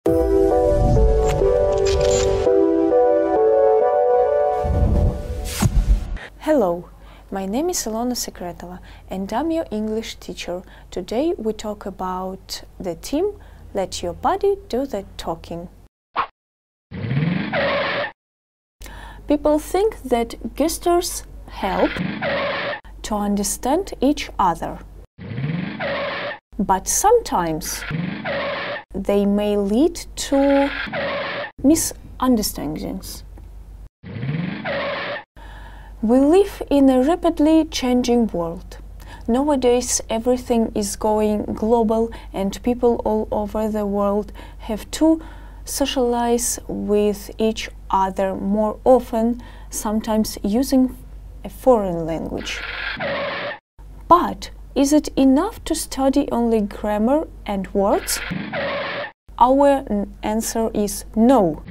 Hello, my name is Ilona Sekretova and I'm your English teacher. Today we talk about the theme Let your body do the talking. People think that gestures help to understand each other, but sometimes they may lead to misunderstandings. We live in a rapidly changing world. Nowadays everything is going global and people all over the world have to socialize with each other more often, sometimes using a foreign language. But is it enough to study only grammar and words? Our answer is no.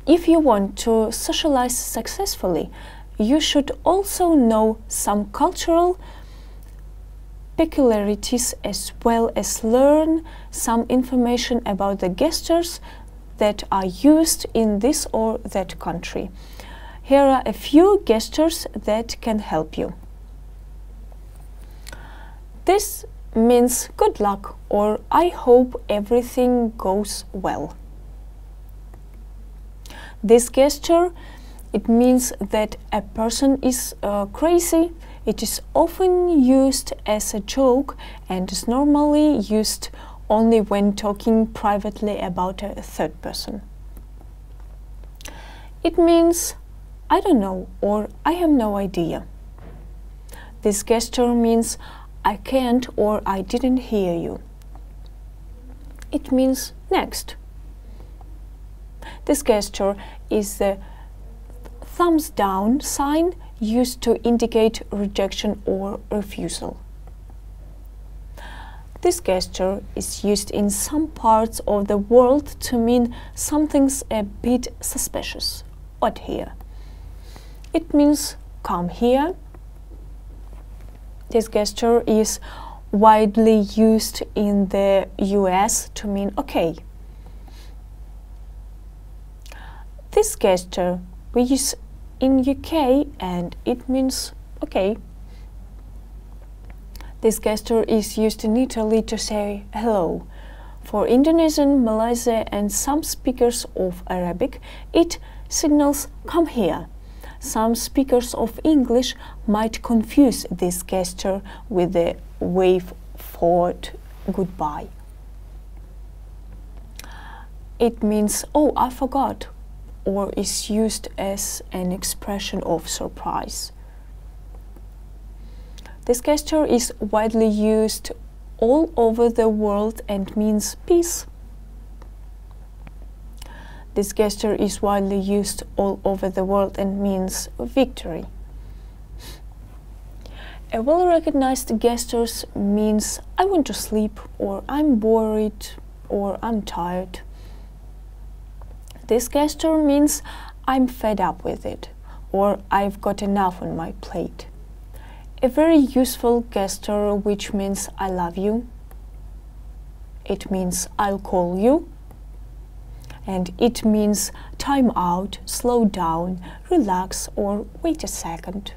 If you want to socialize successfully, you should also know some cultural peculiarities as well as learn some information about the gestures that are used in this or that country. Here are a few gestures that can help you. This means good luck or I hope everything goes well. This gesture, it means that a person is crazy. It is often used as a joke and is normally used only when talking privately about a third person. It means I don't know or I have no idea. This gesture means I can't or I didn't hear you. It means next. This gesture is the thumbs down sign used to indicate rejection or refusal. This gesture is used in some parts of the world to mean something's a bit suspicious, odd here. It means come here. This gesture is widely used in the US to mean okay. This gesture we use in UK and it means okay. This gesture is used in Italy to say hello. For Indonesian, Malaysia and some speakers of Arabic, it signals come here. Some speakers of English might confuse this gesture with the wave forward goodbye. It means oh, I forgot, or is used as an expression of surprise. This gesture is widely used all over the world and means peace. This gesture is widely used all over the world and means victory. A well-recognized gesture means I want to sleep, or I'm worried, or I'm tired. This gesture means I'm fed up with it, or I've got enough on my plate. A very useful gesture which means I love you. It means I'll call you. And it means time out, slow down, relax, or wait a second.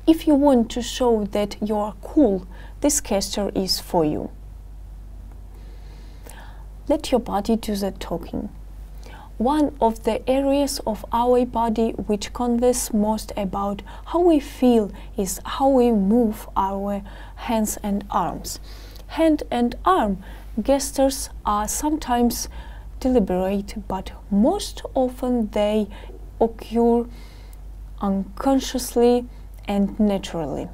If you want to show that you are cool, this gesture is for you. Let your body do the talking. One of the areas of our body which conveys most about how we feel is how we move our hands and arms. Hand and arm gestures are sometimes deliberate, but most often they occur unconsciously and naturally.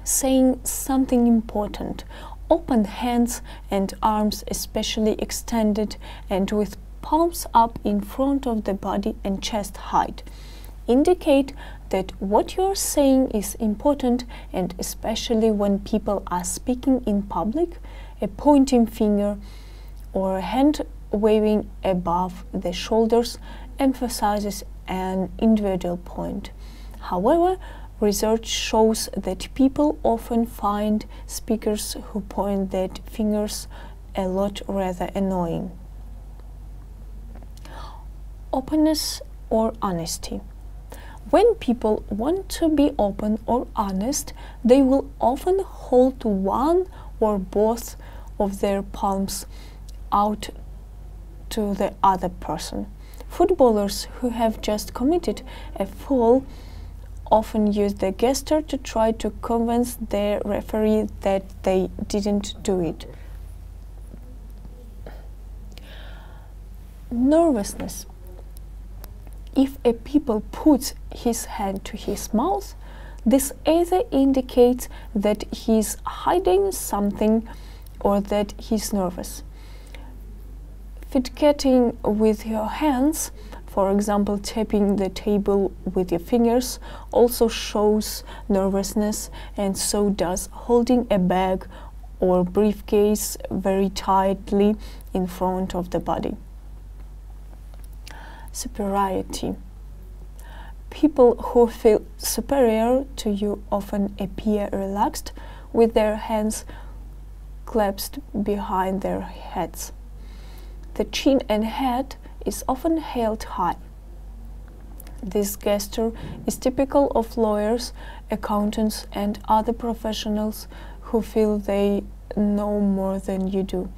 Saying something important, open hands and arms especially extended and with palms up in front of the body and chest height, indicate that what you're saying is important, and especially when people are speaking in public, a pointing finger or a hand waving above the shoulders emphasizes an individual point. However, Research shows that people often find speakers who point their fingers a lot rather annoying. Openness or honesty. When people want to be open or honest, they will often hold one or both of their palms out to the other person. Footballers who have just committed a foul often use the gesture to try to convince their referee that they didn't do it. Nervousness. If a people puts his hand to his mouth, this either indicates that he is hiding something or that he is nervous. Fidgeting with your hands, for example tapping the table with your fingers, also shows nervousness, and so does holding a bag or briefcase very tightly in front of the body. Superiority. People who feel superior to you often appear relaxed with their hands clasped behind their heads. The chin and head is often held high. This gesture is typical of lawyers, accountants, and other professionals who feel they know more than you do.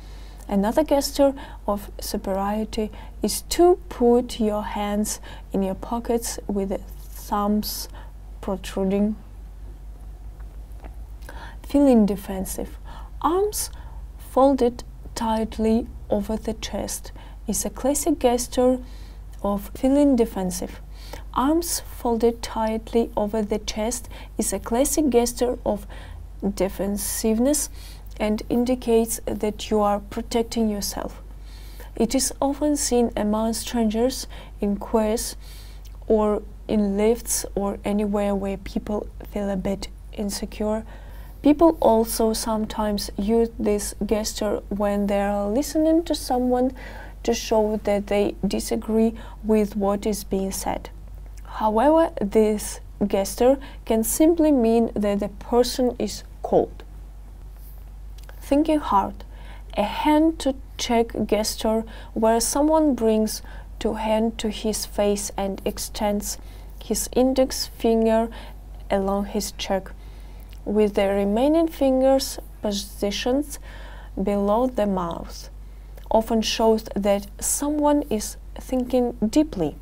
Another gesture of superiority is to put your hands in your pockets with the thumbs protruding. Feeling defensive. Arms folded tightly over the chest is a classic gesture of feeling defensive. Arms folded tightly over the chest is a classic gesture of defensiveness and indicates that you are protecting yourself. It is often seen among strangers in queues or in lifts or anywhere where people feel a bit insecure. People also sometimes use this gesture when they are listening to someone to show that they disagree with what is being said. However, this gesture can simply mean that the person is cold. Thinking hard. A hand to check gesture where someone brings two hands to his face and extends his index finger along his cheek, with the remaining fingers positioned below the mouth, often shows that someone is thinking deeply.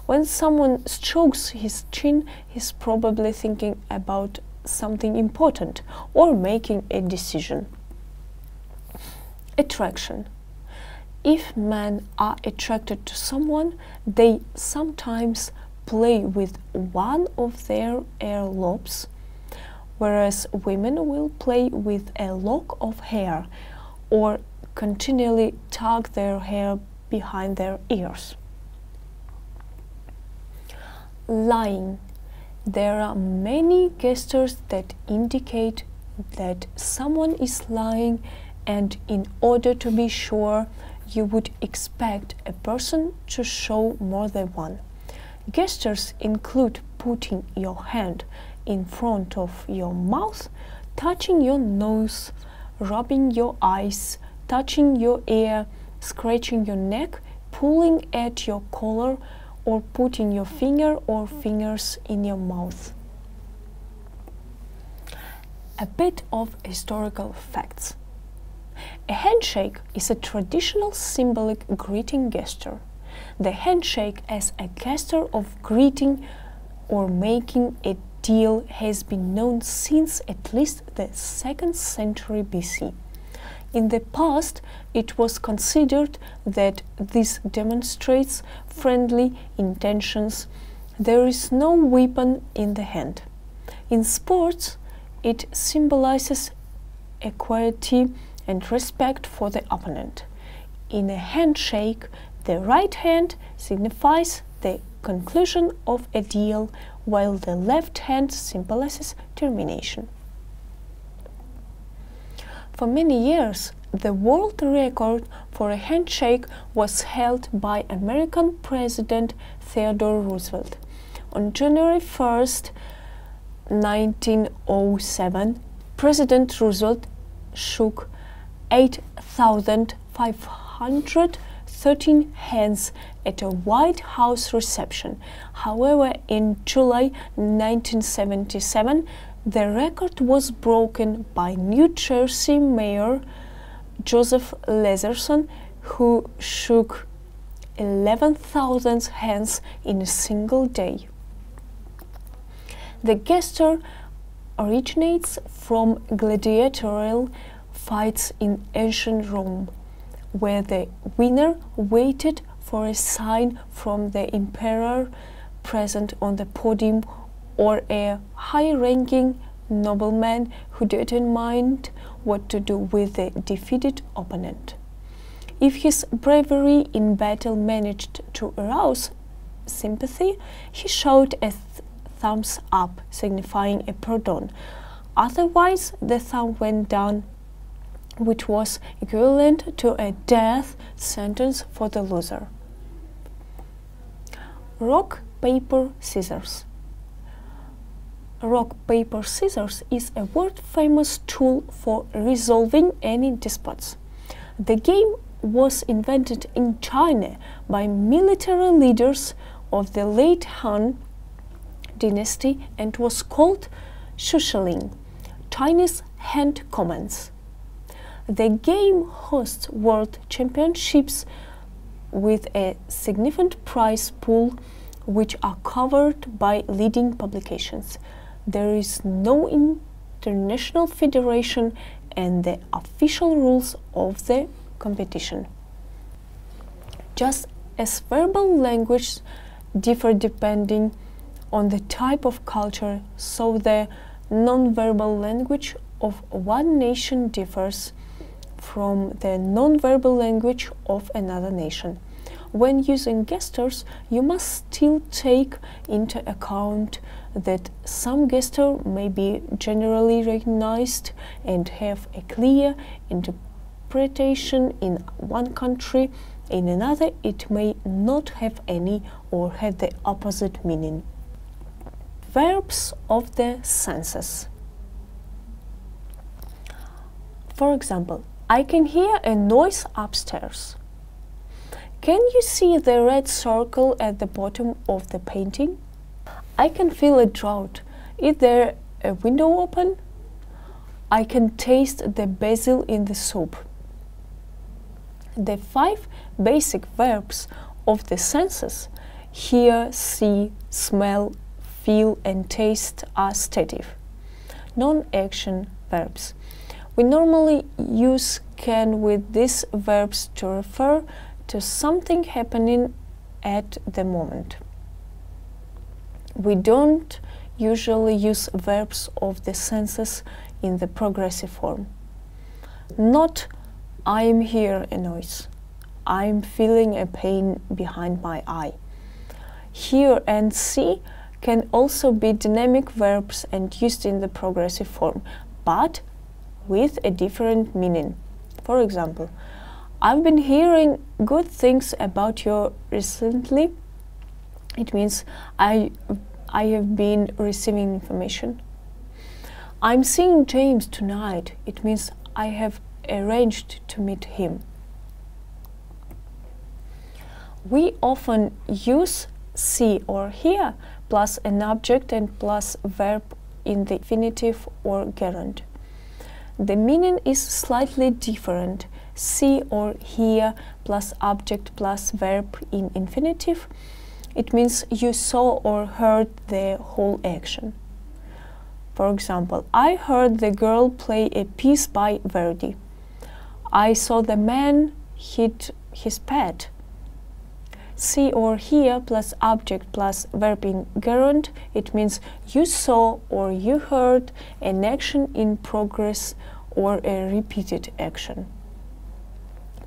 When someone strokes his chin, he's probably thinking about something important or making a decision. Attraction. If men are attracted to someone, they sometimes play with one of their earlobes, whereas women will play with a lock of hair or continually tug their hair behind their ears. Lying. There are many gestures that indicate that someone is lying, and in order to be sure, you would expect a person to show more than one. Gestures include putting your hand in front of your mouth, touching your nose, rubbing your eyes, touching your ear, scratching your neck, pulling at your collar, or putting your finger or fingers in your mouth. A bit of historical facts. A handshake is a traditional symbolic greeting gesture. The handshake as a gesture of greeting or making a deal has been known since at least the 2nd century BC. In the past, it was considered that this demonstrates friendly intentions. There is no weapon in the hand. In sports, it symbolizes equality and respect for the opponent. In a handshake, the right hand signifies the conclusion of a deal, while the left hand symbolizes termination. For many years, the world record for a handshake was held by American President Theodore Roosevelt. On January 1st, 1907, President Roosevelt shook 8,513 hands at a White House reception. However, in July 1977, the record was broken by New Jersey Mayor Joseph Lazarson, who shook 11,000 hands in a single day. The gesture originates from gladiatorial fights in ancient Rome, where the winner waited for a sign from the emperor present on the podium or a high-ranking nobleman who didn't mind what to do with the defeated opponent. If his bravery in battle managed to arouse sympathy, he showed a thumbs up, signifying a pardon. Otherwise, the thumb went down, which was equivalent to a death sentence for the loser. Rock, paper, scissors. Rock, paper, scissors is a world-famous tool for resolving any disputes. The game was invented in China by military leaders of the late Han dynasty and was called Shushaling, Chinese hand commands. The game hosts world championships with a significant prize pool, which are covered by leading publications. There is no international federation and the official rules of the competition. Just as verbal language differ depending on the type of culture, so the non-verbal language of one nation differs from the non-verbal language of another nation. When using gestures, you must still take into account that some gestures may be generally recognized and have a clear interpretation in one country. In another, it may not have any or have the opposite meaning. Verbs of the senses. For example, I can hear a noise upstairs. Can you see the red circle at the bottom of the painting? I can feel a drought. Is there a window open? I can taste the basil in the soup. The 5 basic verbs of the senses, hear, see, smell, feel and taste, are stative, non-action verbs. We normally use can with these verbs to refer to something happening at the moment. We don't usually use verbs of the senses in the progressive form. Not I'm hearing a noise, I'm feeling a pain behind my eye. Hear and see can also be dynamic verbs and used in the progressive form, but with a different meaning. For example, I've been hearing good things about you recently. It means I have been receiving information. I'm seeing James tonight. It means I have arranged to meet him. We often use see or hear plus an object and plus verb in the infinitive or gerund. The meaning is slightly different. See or hear plus object plus verb in infinitive. It means you saw or heard the whole action. For example, I heard the girl play a piece by Verdi. I saw the man hit his pet. See or hear plus object plus verb in gerund, it means you saw or you heard an action in progress or a repeated action.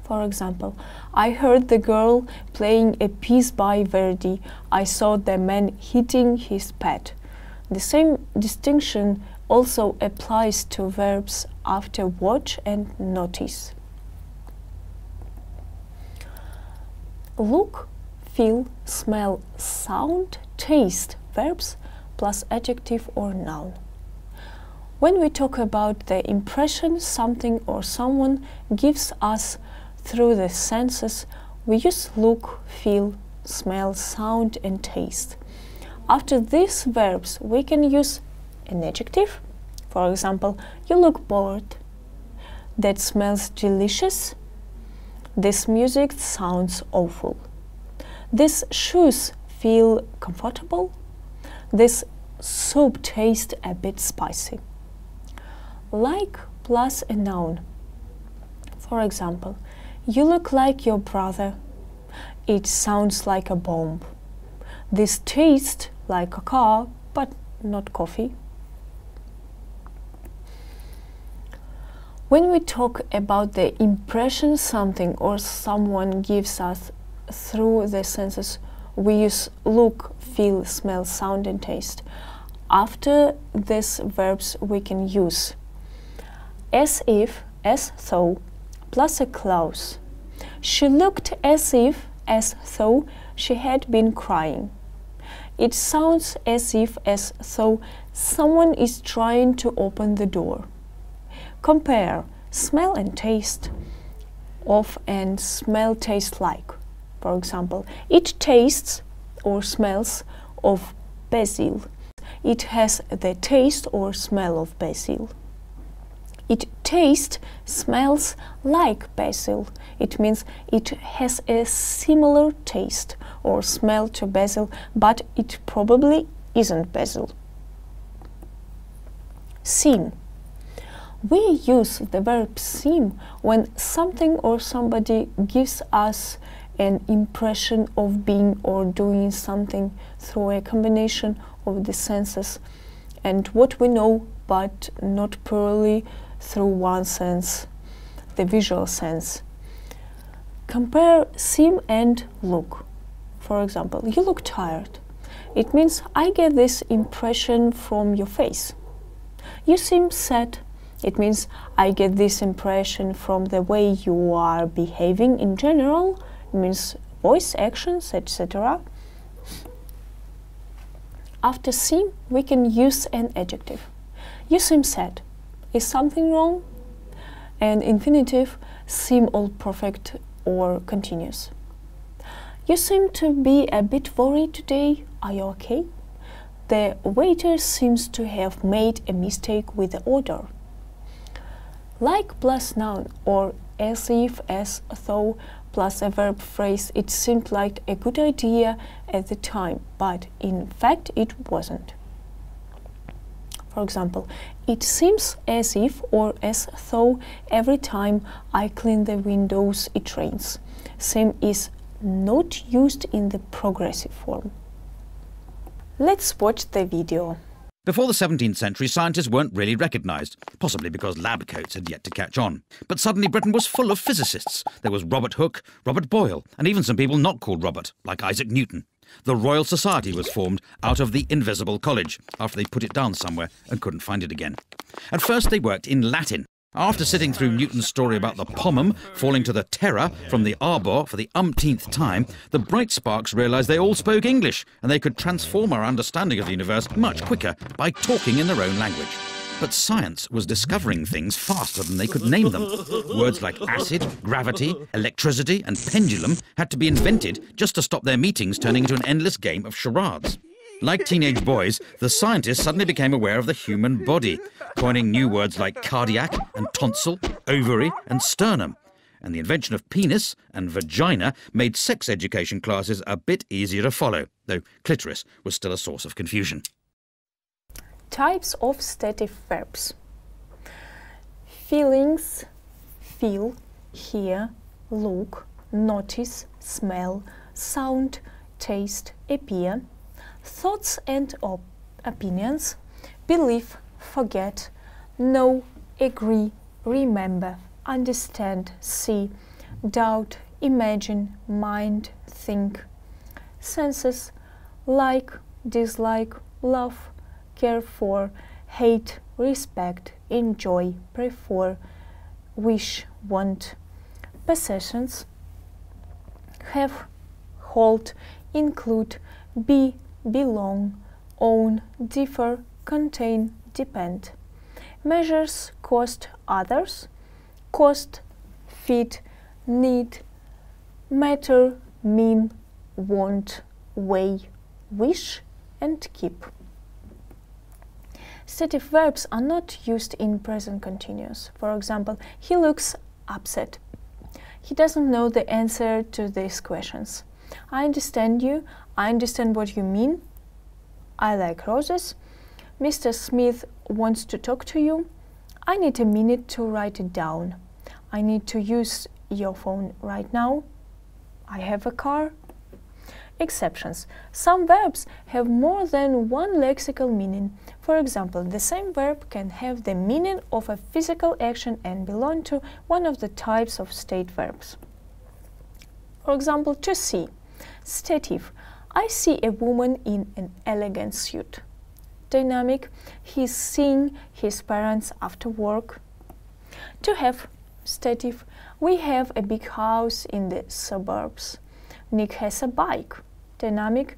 For example, I heard the girl playing a piece by Verdi. I saw the man hitting his pet. The same distinction also applies to verbs after watch and notice. Look, feel, smell, sound, taste verbs plus adjective or noun. When we talk about the impression something or someone gives us through the senses, we use look, feel, smell, sound and taste. After these verbs, we can use an adjective. For example, you look bored. That smells delicious. This music sounds awful. These shoes feel comfortable. This soup tastes a bit spicy. Like plus a noun. For example, you look like your brother. It sounds like a bomb. This tastes like a car, but not coffee. When we talk about the impression something or someone gives us through the senses, we use look, feel, smell, sound and taste. After these verbs we can use as if, as though, plus a clause. She looked as if, as though she had been crying. It sounds as if, as though someone is trying to open the door. Compare smell and taste of and smell taste like. For example, it tastes or smells of basil. It has the taste or smell of basil. It tastes, smells like basil. It means it has a similar taste or smell to basil, but it probably isn't basil. Seem. We use the verb seem when something or somebody gives us an impression of being or doing something through a combination of the senses and what we know, but not purely through one sense, the visual sense. Compare seem and look. For example, you look tired. It means I get this impression from your face. You seem sad. It means I get this impression from the way you are behaving in general. It means voice, actions, etc. After seem, we can use an adjective. You seem sad. Is something wrong? An infinitive, seem all perfect or continuous. You seem to be a bit worried today. Are you okay? The waiter seems to have made a mistake with the order. Like plus noun or as if, as though plus a verb phrase, it seemed like a good idea at the time, but in fact it wasn't. For example, it seems as if or as though every time I clean the windows it rains. Seem is not used in the progressive form. Let's watch the video. Before the 17th century, scientists weren't really recognised, possibly because lab coats had yet to catch on. But suddenly Britain was full of physicists. There was Robert Hooke, Robert Boyle, and even some people not called Robert, like Isaac Newton. The Royal Society was formed out of the Invisible College, after they put it down somewhere and couldn't find it again. At first they worked in Latin. After sitting through Newton's story about the pomum falling to the terra from the arbor for the umpteenth time, the bright sparks realised they all spoke English and they could transform our understanding of the universe much quicker by talking in their own language. But science was discovering things faster than they could name them. Words like acid, gravity, electricity and pendulum had to be invented just to stop their meetings turning into an endless game of charades. Like teenage boys, the scientists suddenly became aware of the human body, coining new words like cardiac and tonsil, ovary and sternum. And the invention of penis and vagina made sex education classes a bit easier to follow, though clitoris was still a source of confusion. Types of stative verbs. Feelings, feel, hear, look, notice, smell, sound, taste, appear. Thoughts and opinions, believe, forget, know, agree, remember, understand, see, doubt, imagine, mind, think. Senses, like, dislike, love, care for, hate, respect, enjoy, prefer, wish, want. Possessions, have, hold, include, be, belong, own, differ, contain, depend. Measures, cost, others. Cost, fit, need, matter, mean, want, weigh, wish, and keep. Stative verbs are not used in present continuous. For example, he looks upset. He doesn't know the answer to these questions. I understand you. I understand what you mean. I like roses. Mr. Smith wants to talk to you. I need a minute to write it down. I need to use your phone right now. I have a car. Exceptions. Some verbs have more than one lexical meaning. For example, the same verb can have the meaning of a physical action and belong to one of the types of state verbs. For example, to see. Stative. I see a woman in an elegant suit. Dynamic. He's seeing his parents after work. To have. Stative. We have a big house in the suburbs. Nick has a bike. Dynamic.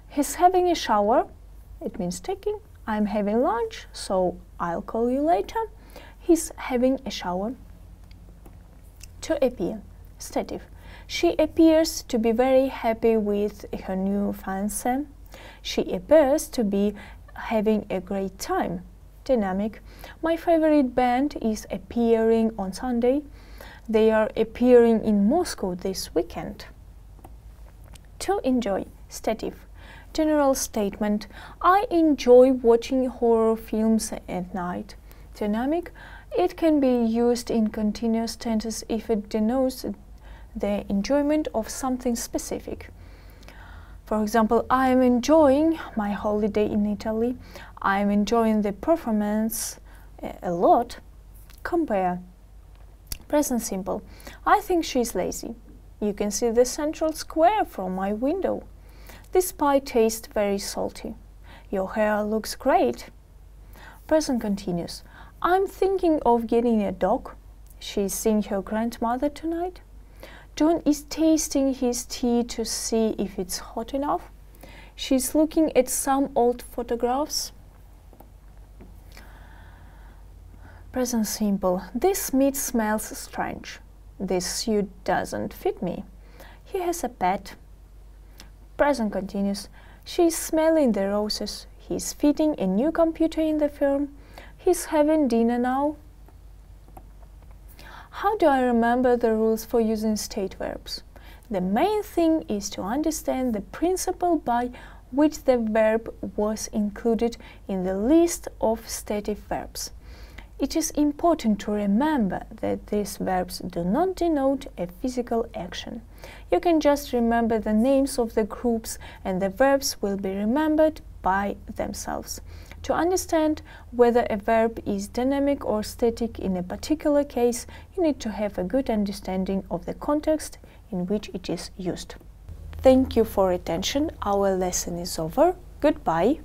He's having a shower. It means taking. I'm having lunch, so I'll call you later. He's having a shower. To appear. Stative. She appears to be very happy with her new fiancé. She appears to be having a great time. Dynamic. My favorite band is appearing on Sunday. They are appearing in Moscow this weekend. To enjoy. Stative. General statement. I enjoy watching horror films at night. Dynamic. It can be used in continuous tenses if it denotes the enjoyment of something specific. For example, I am enjoying my holiday in Italy. I am enjoying the performance a lot. Compare. Present simple. I think she's lazy. You can see the central square from my window. This pie tastes very salty. Your hair looks great. Present continuous. I'm thinking of getting a dog. She's seeing her grandmother tonight. John is tasting his tea to see if it's hot enough. She's looking at some old photographs. Present simple. This meat smells strange. This suit doesn't fit me. He has a pet. Present continuous. She's smelling the roses. He's fitting a new computer in the firm. He's having dinner now. How do I remember the rules for using state verbs? The main thing is to understand the principle by which the verb was included in the list of stative verbs. It is important to remember that these verbs do not denote a physical action. You can just remember the names of the groups and the verbs will be remembered by themselves. To understand whether a verb is dynamic or static in a particular case, you need to have a good understanding of the context in which it is used. Thank you for attention. Our lesson is over. Goodbye.